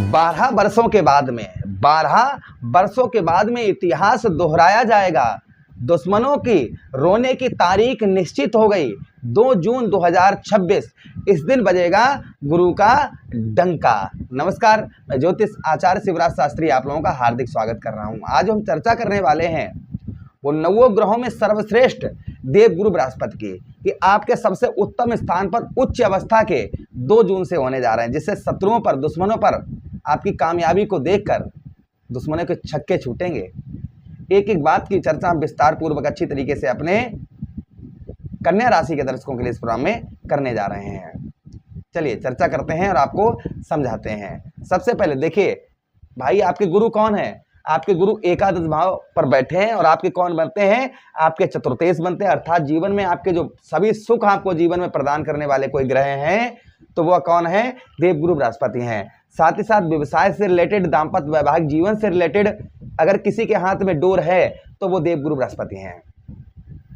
12 वर्षों के बाद में इतिहास दोहराया जाएगा। दुश्मनों की रोने की तारीख निश्चित हो गई, 2 जून 2026 इस दिन बजेगा गुरु का डंका। नमस्कार, मैं ज्योतिष आचार्य शिवराज शास्त्री आप लोगों का हार्दिक स्वागत कर रहा हूं। आज हम चर्चा करने वाले हैं वो 9 ग्रहों में सर्वश्रेष्ठ देवगुरु बृहस्पति की, कि आपके सबसे उत्तम स्थान पर उच्च अवस्था के 2 जून से होने जा रहे हैं, जिससे शत्रुओं पर, दुश्मनों पर आपकी कामयाबी को देखकर दुश्मनों के छक्के छूटेंगे। एक एक बात की चर्चा हम विस्तार पूर्वक अच्छी तरीके से अपने कन्या राशि के दर्शकों के लिए इस प्रोग्राम में करने जा रहे हैं। चलिए चर्चा करते हैं और आपको समझाते हैं। सबसे पहले देखिए भाई, आपके गुरु कौन है? आपके गुरु एकादश भाव पर बैठे हैं और आपके कौन बनते हैं? आपके चतुर्थेश बनते हैं, अर्थात जीवन में आपके जो सभी सुख आपको जीवन में प्रदान करने वाले कोई ग्रह हैं तो वह कौन है? देवगुरु बृहस्पति हैं। साथ ही साथ व्यवसाय से रिलेटेड, दाम्पत्य वैवाहिक जीवन से रिलेटेड अगर किसी के हाथ में डोर है तो वो देवगुरु बृहस्पति हैं।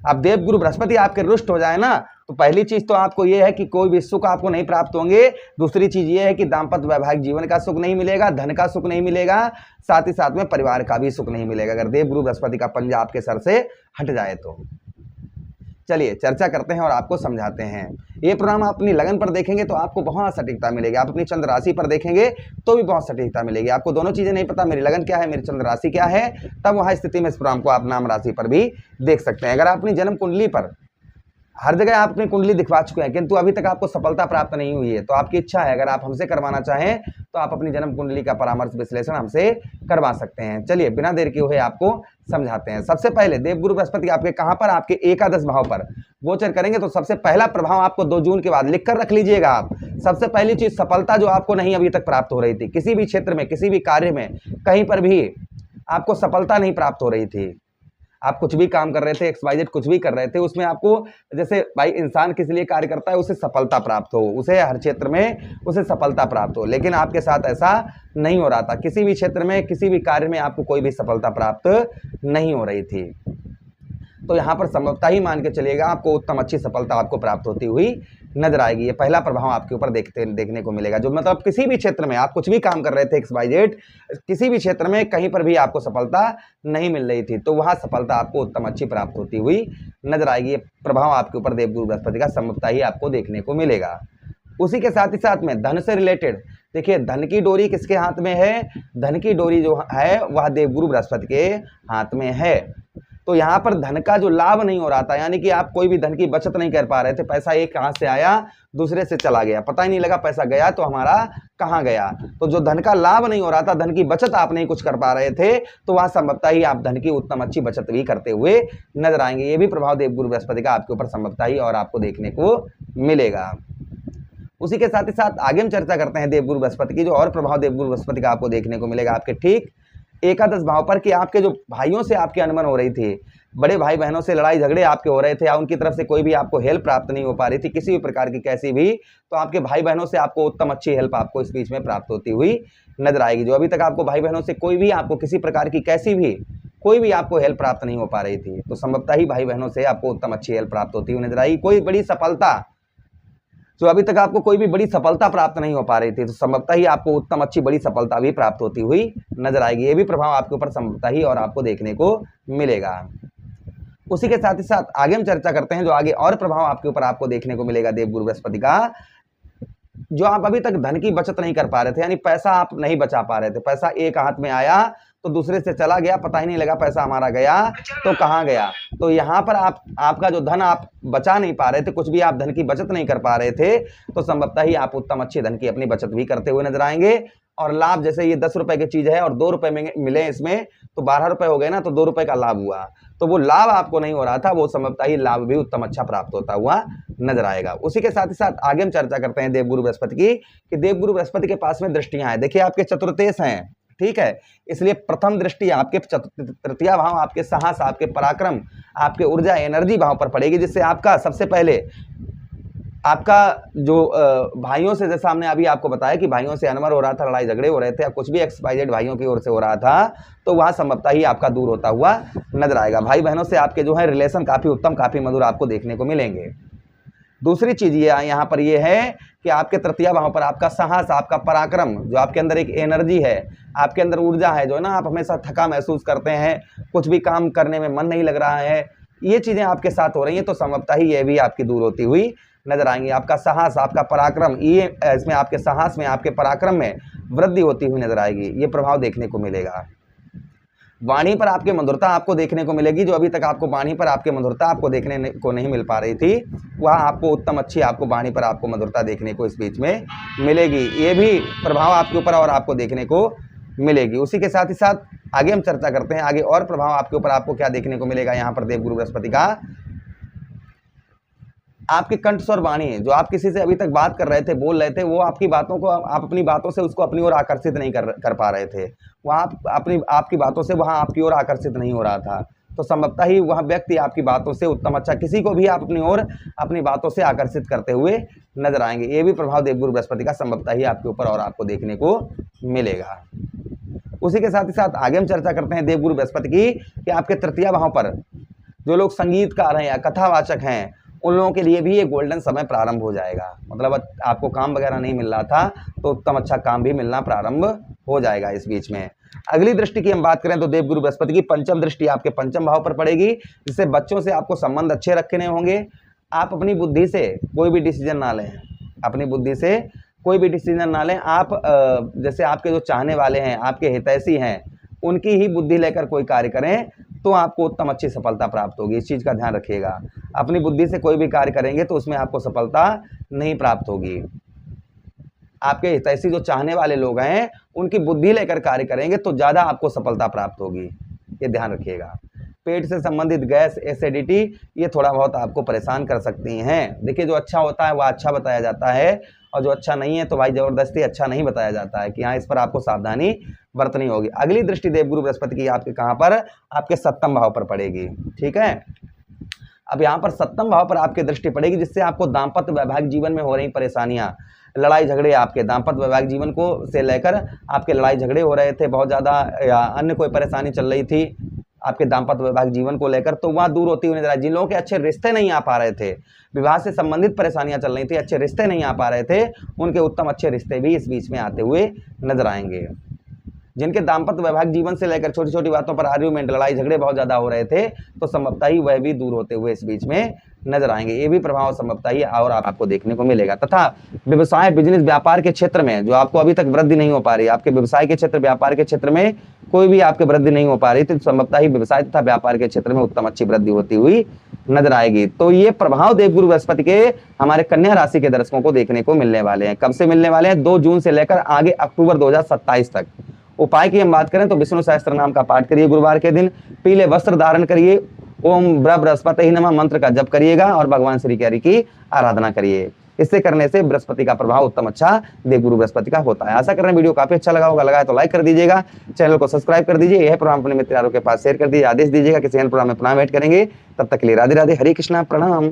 अब देवगुरु बृहस्पति आपके रुष्ट हो जाए ना, तो पहली चीज तो आपको ये है कि कोई भी सुख आपको नहीं प्राप्त होंगे। दूसरी चीज ये है कि दाम्पत्य वैवाहिक जीवन का सुख नहीं मिलेगा, धन का सुख नहीं मिलेगा, साथ ही साथ में परिवार का भी सुख नहीं मिलेगा अगर देवगुरु बृहस्पति का पंजा आपके सर से हट जाए तो। चलिए चर्चा करते हैं और आपको समझाते हैं। ये प्रोग्राम आप अपनी लगन पर देखेंगे तो आपको बहुत सटीकता मिलेगी, आप अपनी चंद्र राशि पर देखेंगे तो भी बहुत सटीकता मिलेगी। आपको दोनों चीजें नहीं पता, मेरी लगन क्या है, मेरी चंद्र राशि क्या है, तब वहां स्थिति में इस प्रोग्राम को आप नाम राशि पर भी देख सकते हैं। अगर आप अपनी जन्म कुंडली पर, हर जगह आप अपनी कुंडली दिखवा चुके हैं किंतु अभी तक आपको सफलता प्राप्त नहीं हुई है, तो आपकी इच्छा है अगर आप हमसे करवाना चाहें तो आप अपनी जन्म कुंडली का परामर्श विश्लेषण हमसे करवा सकते हैं। चलिए बिना देर किए हुए आपको समझाते हैं। सबसे पहले देवगुरु बृहस्पति आपके कहां पर? आपके एकादश भाव पर गोचर करेंगे तो सबसे पहला प्रभाव आपको 2 जून के बाद लिख कर रख लीजिएगा आप। सबसे पहली चीज, सफलता जो आपको नहीं अभी तक प्राप्त हो रही थी, किसी भी क्षेत्र में, किसी भी कार्य में, कहीं पर भी आपको सफलता नहीं प्राप्त हो रही थी। आप कुछ भी काम कर रहे थे, XYZ कुछ भी कर रहे थे, उसमें आपको, जैसे भाई इंसान किस लिए कार्य करता है, उसे सफलता प्राप्त हो, उसे हर क्षेत्र में उसे सफलता प्राप्त हो, लेकिन आपके साथ ऐसा नहीं हो रहा था। किसी भी क्षेत्र में, किसी भी कार्य में आपको कोई भी सफलता प्राप्त नहीं हो रही थी। तो यहाँ पर संभवतः ही मान के चलिएगा आपको उत्तम अच्छी सफलता आपको प्राप्त होती हुई नजर आएगी। ये पहला प्रभाव आपके ऊपर देखने को मिलेगा। जो मतलब किसी भी क्षेत्र में आप कुछ भी काम कर रहे थे, XYZ किसी भी क्षेत्र में कहीं पर भी आपको सफलता नहीं मिल रही थी, तो वहाँ सफलता आपको उत्तम अच्छी प्राप्त होती हुई नजर आएगी। ये प्रभाव आपके ऊपर देवगुरु बृहस्पति का संभवतः ही आपको देखने को मिलेगा। उसी के साथ ही साथ में धन से रिलेटेड, देखिए धन की डोरी किसके हाथ में है? धन की डोरी जो है वह देवगुरु बृहस्पति के हाथ में है। तो यहाँ पर धन का जो लाभ नहीं हो रहा था, यानी कि आप कोई भी धन की बचत नहीं कर पा रहे थे, पैसा एक हाथ से आया दूसरे से चला गया, पता ही नहीं लगा पैसा गया तो हमारा कहाँ गया। तो जो धन का लाभ नहीं हो रहा था, धन की बचत आप नहीं कुछ कर पा रहे थे, तो वह संभवतः ही आप धन की उत्तम अच्छी बचत भी करते हुए नजर आएंगे। ये भी प्रभाव देवगुरु बृहस्पति का आपके ऊपर संभवतः ही और आपको देखने को मिलेगा। उसी के साथ ही साथ आगे हम चर्चा करते हैं देवगुरु बृहस्पति की, जो और प्रभाव देवगुरु बृहस्पति का आपको देखने को मिलेगा आपके ठीक एकादश भाव पर, कि आपके जो भाइयों से आपकी अनबन हो रही थी, बड़े भाई बहनों से लड़ाई झगड़े आपके हो रहे थे, या उनकी तरफ से कोई भी आपको हेल्प प्राप्त नहीं हो पा रही थी किसी भी प्रकार की कैसी भी, तो आपके भाई बहनों से आपको उत्तम अच्छी हेल्प आपको इस बीच में प्राप्त होती हुई नजर आएगी। जो अभी तक आपको भाई बहनों से कोई भी आपको किसी प्रकार की कैसी भी कोई भी आपको हेल्प प्राप्त नहीं हो पा रही थी, तो संभवतः ही भाई बहनों से आपको उत्तम अच्छी हेल्प प्राप्त होती हुई नजर आएगी। कोई बड़ी सफलता, जो अभी तक आपको कोई भी बड़ी सफलता प्राप्त नहीं हो पा रही थी, तो संभवतः ही आपको उत्तम अच्छी बड़ी सफलता भी प्राप्त होती हुई नजर आएगी। ये भी प्रभाव आपके ऊपर संभवतः ही और आपको देखने को मिलेगा। उसी के साथ ही साथ आगे हम चर्चा करते हैं जो आगे और प्रभाव आपके ऊपर आपको देखने को मिलेगा देवगुरु बृहस्पति का। जो आप अभी तक धन की बचत नहीं कर पा रहे थे, यानी पैसा आप नहीं बचा पा रहे थे, पैसा एक हाथ में आया तो दूसरे से चला गया, पता ही नहीं लगा पैसा हमारा गया तो कहाँ गया। तो यहाँ पर आपका जो धन आप बचा नहीं पा रहे थे, कुछ भी आप धन की बचत नहीं कर पा रहे थे, तो संभवतः ही आप उत्तम अच्छी धन की अपनी बचत भी करते हुए नजर आएंगे। और लाभ, जैसे ये 10 रुपए की चीज है और 2 रुपए में मिले इसमें, तो 12 रुपए हो गए ना, तो 2 रुपए का लाभ हुआ। तो वो लाभ आपको नहीं हो रहा था, वो संभवतः ही लाभ भी उत्तम अच्छा प्राप्त होता हुआ नजर आएगा। उसी के साथ ही साथ आगे हम चर्चा करते हैं देवगुरु बृहस्पति की, कि देवगुरु बृहस्पति के पास में दृष्टियां हैं। देखिए आपके चतुर्थेश हैं, ठीक है, इसलिए प्रथम दृष्टि आपके तृतीय भाव, आपके साहस, आपके पराक्रम, आपके ऊर्जा, एनर्जी भाव पर पड़ेगी, जिससे आपका सबसे पहले आपका जो भाइयों से, जैसा हमने अभी आपको बताया कि भाइयों से अनबन हो रहा था, लड़ाई झगड़े हो रहे थे, या कुछ भी XYZ भाइयों की ओर से हो रहा था, तो वहाँ संभवतः ही आपका दूर होता हुआ नजर आएगा। भाई बहनों से आपके जो है रिलेशन काफ़ी उत्तम, काफ़ी मधुर आपको देखने को मिलेंगे। दूसरी चीज ये यहाँ पर ये है कि आपके तृतीय भाव पर आपका साहस, आपका पराक्रम, जो आपके अंदर एक एनर्जी है, आपके अंदर ऊर्जा है, जो है ना आप हमेशा थका महसूस करते हैं, कुछ भी काम करने में मन नहीं लग रहा है, ये चीजें आपके साथ हो रही हैं, तो संभवतः ही ये भी आपकी दूर होती हुई नजर आएंगी। आपका साहस, आपका पराक्रम, ये इसमें आपके साहस में, आपके पराक्रम में वृद्धि होती हुई नजर आएगी, ये प्रभाव देखने को मिलेगा। वाणी पर आपके मधुरता आपको देखने को मिलेगी, जो अभी तक आपको वाणी पर आपके मधुरता आपको देखने को नहीं मिल पा रही थी, वह आपको उत्तम अच्छी आपको वाणी पर आपको मधुरता देखने को इस बीच में मिलेगी। ये भी प्रभाव आपके ऊपर और आपको देखने को मिलेगी। उसी के साथ ही साथ आगे हम चर्चा करते हैं, आगे और प्रभाव आपके ऊपर आपको क्या देखने को मिलेगा यहाँ पर देवगुरु बृहस्पति का। आपके कंठ स्वर वाणी, जो आप किसी से अभी तक बात कर रहे थे, बोल रहे थे, वो आपकी बातों को, आप अपनी बातों से उसको अपनी ओर आकर्षित नहीं कर पा रहे थे, वह आपकी बातों से वहाँ आपकी ओर आकर्षित नहीं हो रहा था, तो संभवतः ही वह व्यक्ति आपकी बातों से उत्तम अच्छा, किसी को भी आप अपनी ओर अपनी बातों से आकर्षित करते हुए नजर आएंगे। ये भी प्रभाव देवगुरु बृहस्पति का संभवतः ही आपके ऊपर और आपको देखने को मिलेगा। उसी के साथ ही साथ आगे हम चर्चा करते हैं देवगुरु बृहस्पति की, कि आपके तृतीय भाव पर जो लोग संगीतकार हैं या कथावाचक हैं, उन लोगों के लिए भी ये गोल्डन समय प्रारंभ हो जाएगा। मतलब आपको काम वगैरह नहीं मिल रहा था, तो उत्तम अच्छा काम भी मिलना प्रारंभ हो जाएगा इस बीच में। अगली दृष्टि की हम बात करें तो देवगुरु बृहस्पति की पंचम दृष्टि आपके पंचम भाव पर पड़ेगी, जिससे बच्चों से आपको संबंध अच्छे रखने होंगे। आप अपनी बुद्धि से कोई भी डिसीजन ना लें, अपनी बुद्धि से कोई भी डिसीजन ना लें। आप जैसे आपके जो चाहने वाले हैं, आपके हितैषी हैं, उनकी ही बुद्धि लेकर कोई कार्य करें तो आपको उत्तम अच्छी सफलता प्राप्त होगी। इस चीज़ का ध्यान रखिएगा। अपनी बुद्धि से कोई भी कार्य करेंगे तो उसमें आपको सफलता नहीं प्राप्त होगी। आपके हितैषी जो चाहने वाले लोग हैं, उनकी बुद्धि लेकर कार्य करेंगे तो ज़्यादा आपको सफलता प्राप्त होगी, ये ध्यान रखिएगा। पेट से संबंधित गैस, एसिडिटी, ये थोड़ा बहुत आपको परेशान कर सकती हैं। देखिए, जो अच्छा होता है वह अच्छा बताया जाता है, और जो अच्छा नहीं है तो भाई ज़बरदस्ती अच्छा नहीं बताया जाता है, कि हाँ इस पर आपको सावधानी बरतनी होगी। अगली दृष्टि देवगुरु बृहस्पति की आपके कहाँ पर, आपके सप्तम भाव पर पड़ेगी। ठीक है, अब यहाँ पर सप्तम भाव पर आपकी दृष्टि पड़ेगी, जिससे आपको दाम्पत्य वैवाहिक जीवन में हो रही परेशानियाँ, लड़ाई झगड़े, आपके दाम्पत्य वैवाहिक जीवन को से लेकर आपके लड़ाई झगड़े हो रहे थे बहुत ज़्यादा, या अन्य कोई परेशानी चल रही थी आपके दाम्पत्य वैवाहिक जीवन को लेकर, तो वहाँ दूर होती हुई नजर आई। जिन लोगों के अच्छे रिश्ते नहीं आ पा रहे थे, विवाह से संबंधित परेशानियां चल रही थी, अच्छे रिश्ते नहीं आ पा रहे थे, उनके उत्तम अच्छे रिश्ते भी इस बीच में आते हुए नजर आएंगे। जिनके दाम्पत्य वैवाहिक जीवन से लेकर छोटी छोटी बातों पर आर्ग्यूमेंट, लड़ाई झगड़े बहुत ज़्यादा हो रहे थे, तो संभवतः ही वह भी दूर होते हुए इस बीच में नजर आएंगे। ये भी प्रभाव संभवतः ही और आपको देखने को मिलेगा। तथा व्यवसाय, बिजनेस, व्यापार के क्षेत्र में जो आपको अभी तक वृद्धि नहीं हो पा रही, आपके व्यवसाय के क्षेत्र, व्यापार के क्षेत्र में कोई भी आपके वृद्धि नहीं हो पा रही, तो संभवतः ही व्यवसाय तथा व्यापार के क्षेत्र में उत्तम अच्छी वृद्धि होती हुई नजर आएगी। तो ये प्रभाव देवगुरु बृहस्पति के हमारे कन्या राशि के दर्शकों को देखने को मिलने वाले हैं। कब से मिलने वाले हैं? 2 जून से लेकर आगे अक्टूबर 2027 तक। उपाय की हम बात करें तो विष्णु सहस्त्र नाम का पाठ करिए गुरुवार के दिन, पीले वस्त्र धारण करिए, ओम बृहस्पति नमः मंत्र का जप करिएगा और भगवान श्री हरि की आराधना करिए। इससे करने से बृहस्पति का प्रभाव उत्तम अच्छा देवगुरु बृहस्पति का होता है। आशा कर रहे हैं वीडियो काफी अच्छा लगा होगा, लगा है तो लाइक कर दीजिएगा, चैनल को सब्सक्राइब कर दीजिए, यह प्रोग्राम अपने मित्रों के पास शेयर कर दीजिए, आदेश दीजिएगा। किसी अन्य प्रोग्राम में पुनः भेंट करेंगे, तब तक के लिए राधे राधे, हरे कृष्णा, प्रणाम।